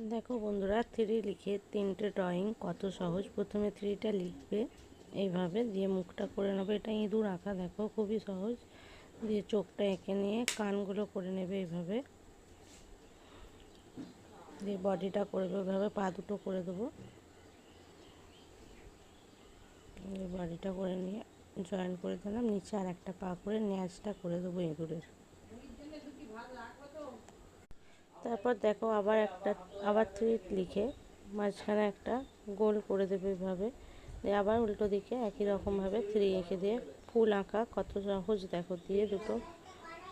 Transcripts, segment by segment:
দেখো বন্ধুরা, থ্রি লিখে তিনটে ড্রয়িং কত সহজ। প্রথমে থ্রিটা লিখবে এইভাবে, দিয়ে মুখটা করে নেবে। এটা ইঁদুর আঁকা, দেখো খুবই সহজ। দিয়ে চোখটা এঁকে নিয়ে কানগুলো করে নেবে এইভাবে, দিয়ে বডিটা করবে এইভাবে, পা দুটো করে দেবো। বডিটা করে নিয়ে জয়েন করে দিলাম, নিচে আর একটা পা করে ন্যাজটা করে দেবো ইঁদুরের। তারপর দেখো আবার থ্রি লিখে মাঝখানে একটা গোল করে দেবে এইভাবে, দিয়ে আবার উল্টো দিকে একই রকমভাবে থ্রি এঁকে দিয়ে ফুল আঁকা কত সহজ দেখো। দিয়ে দুটো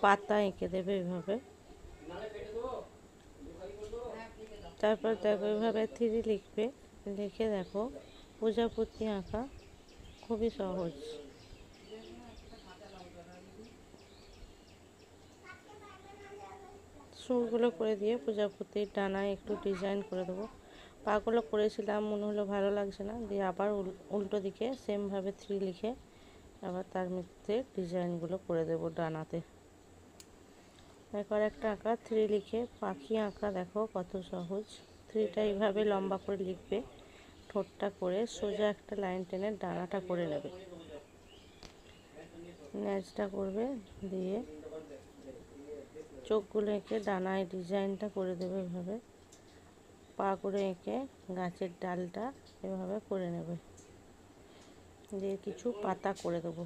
পাতা এঁকে দেবে এইভাবে। তারপর দেখো এইভাবে থ্রি লিখবে, লিখে দেখো প্রজাপতি আঁকা খুবই সহজ। সুরগুলো করে দিয়ে প্রজাপতির ডানায় একটু ডিজাইন করে দেবো। পাগুলো করেছিলাম, মনে হলো ভালো লাগছে না, দিয়ে আবার উল্টো দিকে সেমভাবে থ্রি লিখে আবার তার মধ্যে ডিজাইনগুলো করে দেবো ডানাতে। একবার একটা আঁকা থ্রি লিখে পাখি আঁকা দেখো কত সহজ। থ্রিটা এইভাবে লম্বা করে লিখবে, ঠোঁটটা করে সোজা একটা লাইন টেনে ডানাটা করে নেবে, ন্যাজটা করবে, দিয়ে চোখগুলো এঁকে ডানায় ডিজাইনটা করে দেবে এভাবে। পা করে এঁকে গাছের ডালটা এভাবে করে নেবে, দিয়ে কিছু পাতা করে দেবো।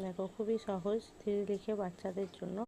দেখো খুবই সহজ থ্রি লিখে বাচ্চাদের জন্য।